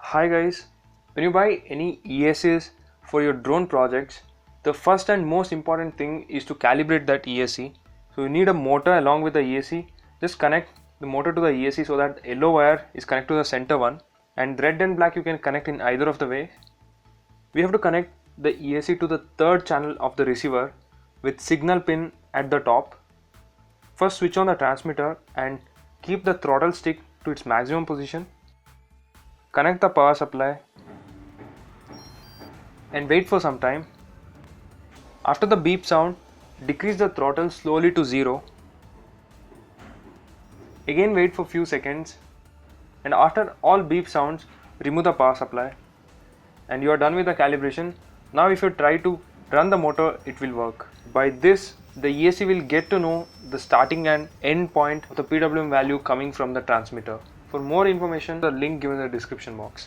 Hi guys, when you buy any ESCs for your drone projects, the first and most important thing is to calibrate that ESC. So you need a motor along with the ESC. Just connect the motor to the ESC so that yellow wire is connected to the center one, and red and black you can connect in either of the way. We have to connect the ESC to the third channel of the receiver with signal pin at the top. First switch on the transmitter and keep the throttle stick to its maximum position. Connect the power supply and wait for some time. After the beep sound, decrease the throttle slowly to 0. Again wait for few seconds, and after all beep sounds, remove the power supply. And you are done with the calibration. Now if you try to run the motor, it will work. By this, the ESC will get to know the starting and end point of the PWM value coming from the transmitter. For more information, the link given in the description box.